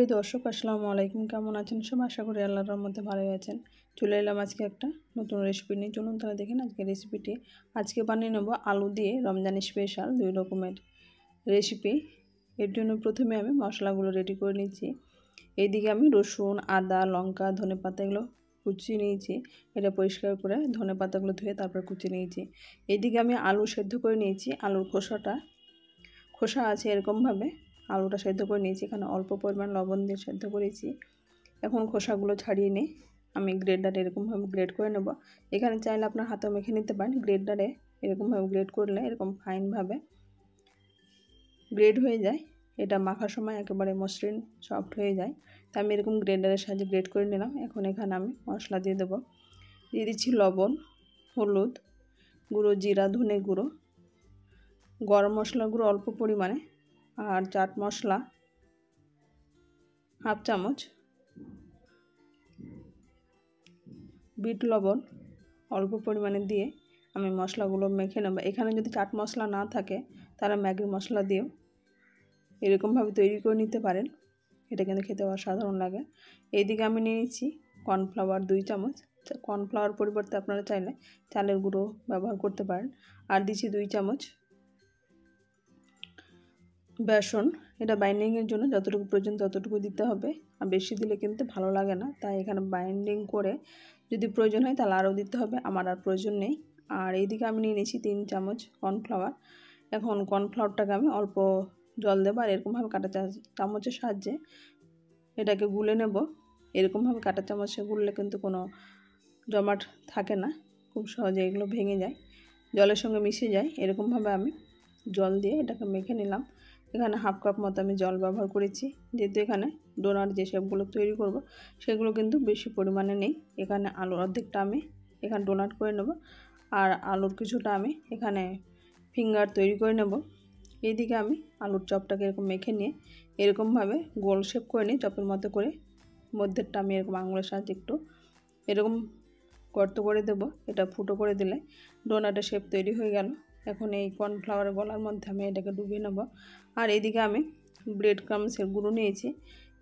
প্রিয় দর্শক, আসসালামু আলাইকুম। কেমন আছেন সব? আশা করি আল্লাহর রহমতে ভালোই আছেন। চলে এলাম আজকে একটা নতুন রেসিপি নিয়ে। চলুন তাহলে দেখেন আজকে রেসিপিটি। আজকে বানিয়ে নেব আলু দিয়ে রমজানি স্পেশাল 2 রকমের রেসিপি। এর জন্য প্রথমে আমি মশলাগুলো রেডি করে নিচ্ছি। এইদিকে আমি রসুন, আদা, লঙ্কা, ধনেপাতা এগুলো কুচিয়ে নিয়েছি। এটা পরিষ্কার করে ধনেপাতাগুলো ধুয়ে তারপর কুচিয়ে নিয়েছি। এইদিকে আমি আলু সেদ্ধ করে নিয়েছি। আলুর খোসা আছে এরকমভাবে আলুটা সেদ্ধ করে নিয়েছি। এখানে অল্প পরিমাণ লবণ দিয়ে সেদ্ধ করেছি। এখন খোসাগুলো ছাড়িয়ে নিয়ে আমি গ্রেডারে এরকমভাবে গ্রেড করে নেব। এখানে চাইলে আপনার হাতেও মেখে নিতে পারেন। গ্রেডারে এরকমভাবে গ্রেড করলে এরকম ফাইনভাবে গ্রেড হয়ে যায়। এটা মাখার সময় একেবারে মসৃণ সফট হয়ে যায়। তাই আমি এরকম গ্রেডারের সাহায্যে গ্রেড করে নিলাম। এখন এখানে আমি মশলা দিয়ে দেবো। দিয়ে দিচ্ছি লবণ, হলুদ গুঁড়ো, জিরা, ধনে গুঁড়ো, গরম মশলা গুঁড়ো অল্প পরিমাণে, আর চাট মশলা হাফ চামচ, বিট লবণ অল্প পরিমাণে দিয়ে আমি মশলাগুলো মেখে নেব। এখানে যদি চাট মশলা না থাকে তাহলে ম্যাগি মশলা দিয়েও এরকমভাবে তৈরি করে নিতে পারেন। এটা কিন্তু খেতে অসাধারণ লাগে। এইদিকে আমি নিয়ে নিচ্ছি কর্নফ্লাওয়ার 2 চামচ। কর্নফ্লাওয়ার পরিবর্তে আপনারা চাইলে চালের গুঁড়ো ব্যবহার করতে পারেন। আর দিচ্ছি 2 চামচ বেসন। এটা বাইন্ডিংয়ের জন্য যতটুকু প্রয়োজন ততটুকু দিতে হবে, আর বেশি দিলে কিন্তু ভালো লাগে না। তাই এখানে বাইন্ডিং করে যদি প্রয়োজন হয় তাহলে আরও দিতে হবে, আমার আর প্রয়োজন নেই। আর এইদিকে আমি নিয়ে নিয়েছি 3 চামচ কর্নফ্লাওয়ার। এখন কর্নফ্লাওয়ারটাকে আমি অল্প জল দেবো আর এরকমভাবে কাঁটা চামচের সাহায্যে এটাকে গুলে নেব। এরকমভাবে কাঁটা চামচে গুললে কিন্তু কোনো জমাট থাকে না, খুব সহজে এগুলো ভেঙে যায়, জলের সঙ্গে মিশে যায়। এরকমভাবে আমি জল দিয়ে এটাকে মেখে নিলাম। এখানে হাফ কাপ মতো আমি জল ব্যবহার করেছি, যেহেতু এখানে ডোনাট যে শেপগুলো তৈরি করব সেগুলো কিন্তু বেশি পরিমাণে নেই। এখানে আলুর অর্ধেকটা আমি এখানে ডোনাট করে নেব, আর আলুর কিছুটা আমি এখানে ফিঙ্গার তৈরি করে নেব। এইদিকে আমি আলুর চপটাকে এরকম মেখে নিয়ে এরকমভাবে গোল শেপ করে নিই চপের মতো করে। মধ্যেরটা আমি এরকম আঙুলের সাহায্যে একটু এরকম গর্ত করে দেব। এটা ফুটো করে দিলে ডোনাটের শেপ তৈরি হয়ে গেল। এখন এই কর্নফ্লাওয়ারের গলার মধ্যে আমি এটাকে ডুবিয়ে নেব। আর এইদিকে আমি ব্রেড ক্রামসের গুঁড়ো নিয়েছি।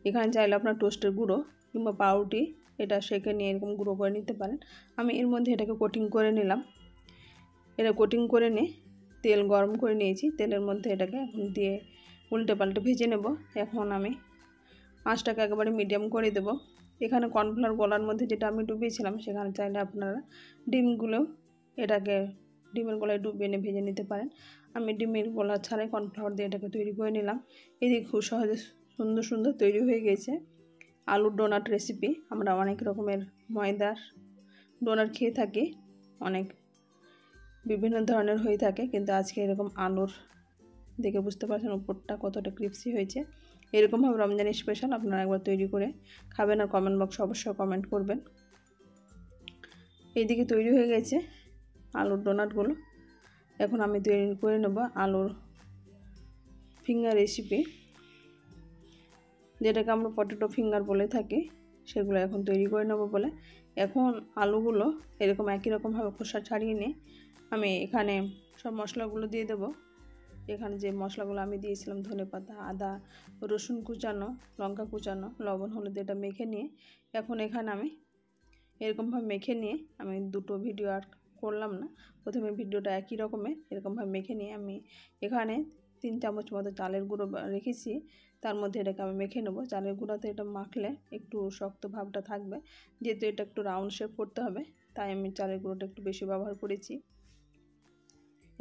এখানে চাইলে আপনার টোস্টের গুঁড়ো কিংবা পাউরুটি এটা সেঁকে নিয়ে এরকম গুঁড়ো করে নিতে পারেন। আমি এর মধ্যে এটাকে কোটিং করে নিলাম। এটা কোটিং করে নিয়ে তেল গরম করে নিয়েছি। তেলের মধ্যে এটাকে এখন দিয়ে উল্টে পাল্টে ভেজে নেব। এখন আমি আঁচটাকে একেবারে মিডিয়াম করে দেব। এখানে কর্নফ্লাওয়ার গলার মধ্যে যেটা আমি ডুবিয়েছিলাম সেখানে চাইলে আপনারা ডিমের গলায় ডুবিয়ে এনে ভেজে নিতে পারেন। আমি ডিমের গলা ছাড়াই কর্নফ্লাওয়ার দিয়ে এটাকে তৈরি করে নিলাম। এদিকে খুব সহজে সুন্দর সুন্দর তৈরি হয়ে গেছে আলুর ডোনাট রেসিপি। আমরা অনেক রকমের ময়দার ডোনাট খেয়ে থাকি, অনেক বিভিন্ন ধরনের হয়ে থাকে, কিন্তু আজকে এরকম আলুর দেখে বুঝতে পারছেন উপরটা কতটা ক্রিপসি হয়েছে। এরকমভাবে রমজানি স্পেশাল আপনারা একবার তৈরি করে খাবেন, আর কমেন্ট বক্সে অবশ্যই কমেন্ট করবেন। এইদিকে তৈরি হয়ে গেছে আলুর ডোনাটগুলো। এখন আমি তৈরি করে নেব আলুর ফিঙ্গার রেসিপি, যেটাকে আমরা পটেটো ফিঙ্গার বলে থাকি, সেগুলো এখন তৈরি করে নেব বলে। এখন আলুগুলো এরকম একই রকমভাবে খোসা ছাড়িয়ে নিয়ে আমি এখানে সব মশলাগুলো দিয়ে দেব। এখানে যে মশলাগুলো আমি দিয়েছিলাম ধনেপাতা, আদা, রসুন কুচানো, লঙ্কা কুচানো, লবণ, হলুদ, এটা মেখে নিয়ে এখন এখানে আমি এরকমভাবে মেখে নিয়ে আমি দুটো ভিডিও আর করলাম না, প্রথমে ভিডিওটা একই রকমের এরকমভাবে মেখে নিয়ে আমি এখানে 3 চামচ মতো চালের গুঁড়ো রেখেছি, তার মধ্যে এটাকে আমি মেখে নেব। চালের গুঁড়োতে এটা মাখলে একটু শক্ত ভাবটা থাকবে, যেহেতু এটা একটু রাউন্ড শেপ করতে হবে তাই আমি চালের গুঁড়োটা একটু বেশি ব্যবহার করেছি।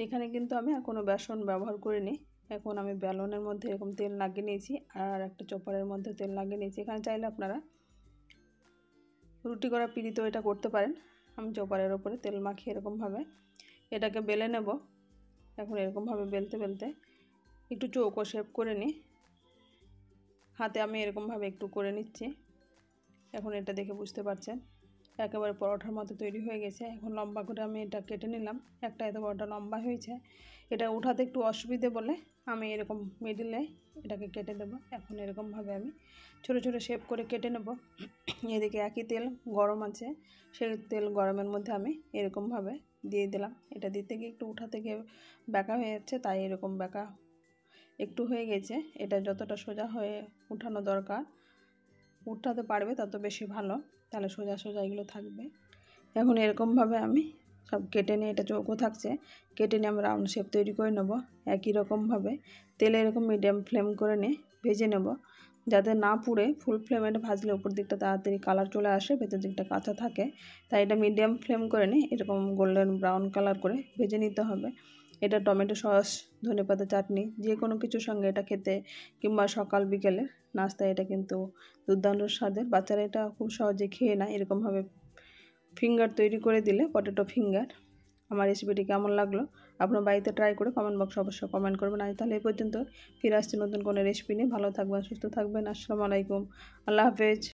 এখানে কিন্তু আমি আর কোনো বেসন ব্যবহার করিনি। এখন আমি বেলনের মধ্যে এরকম তেল লাগিয়ে নিয়েছি আর একটা চপারের মধ্যে তেল লাগিয়ে নিয়েছি। এখানে চাইলে আপনারা রুটি করা পিঁড়িতেও এটা করতে পারেন। আমি চপারের ওপরে তেল মাখিয়ে এরকমভাবে এটাকে বেলে নেব। এখন এরকমভাবে বেলতে বেলতে একটু চৌকো শেপ করে নিই, হাতে আমি এরকমভাবে একটু করে নিচ্ছি। এখন এটা দেখে বুঝতে পারছেন একেবারে পরোটার মতো তৈরি হয়ে গেছে। এখন লম্বা করে আমি এটা কেটে নিলাম। একটা এত বড়টা লম্বা হয়েছে, এটা উঠাতে একটু অসুবিধে বলে আমি এরকম মিডিলে এটাকে কেটে দেব। এখন এরকমভাবে আমি ছোটো ছোটো শেপ করে কেটে নেব। এদিকে একই তেল গরম আছে, সেই তেল গরমের মধ্যে আমি এরকমভাবে দিয়ে দিলাম। এটা দিতে গিয়ে একটু উঠাতে গিয়ে বেঁকা হয়ে যাচ্ছে, তাই এরকম বেঁকা একটু হয়ে গেছে। এটা যতটা সোজা হয়ে উঠানো দরকার উঠাতে পারবে তত বেশি ভালো, তাহলে সোজা সোজা এগুলো থাকবে। এখন এরকমভাবে আমি সব কেটে নিয়ে, এটা চৌকো থাকছে, কেটে নিয়ে আমি রাউন্ড শেপ তৈরি করে নেব। একই রকমভাবে তেলে এরকম মিডিয়াম ফ্লেম করে নিয়ে ভেজে নেব, যাতে না পুড়ে। ফুল ফ্লেমে এটা ভাজলে উপর দিকটা তাড়াতাড়ি কালার চলে আসে, ভেতর দিকটা কাঁচা থাকে। তাই এটা মিডিয়াম ফ্লেম করে নিয়ে এরকম গোল্ডেন ব্রাউন কালার করে ভেজে নিতে হবে। এটা টমেটো সস, ধনেপাতা চাটনি যে কোনো কিছুর সঙ্গে এটা খেতে, কিংবা সকাল বিকেলের নাস্তায় এটা কিন্তু দুর্দান্ত স্বাদের। বাচ্চারা এটা খুব সহজে খেয়ে নেয়। এরকমভাবে ফিঙ্গার তৈরি করে দিলে, পটেটো ফিঙ্গার। আমার রেসিপিটি কেমন লাগলো আপনার বাড়িতে ট্রাই করে কমেন্ট বক্সে অবশ্যই কমেন্ট করবেন। আজ তাহলে এই পর্যন্ত, ফিরে আসছি নতুন কোনো রেসিপি নিয়ে। ভালো থাকবেন, সুস্থ থাকবেন। আসসালামু আলাইকুম, আল্লাহ হাফেজ।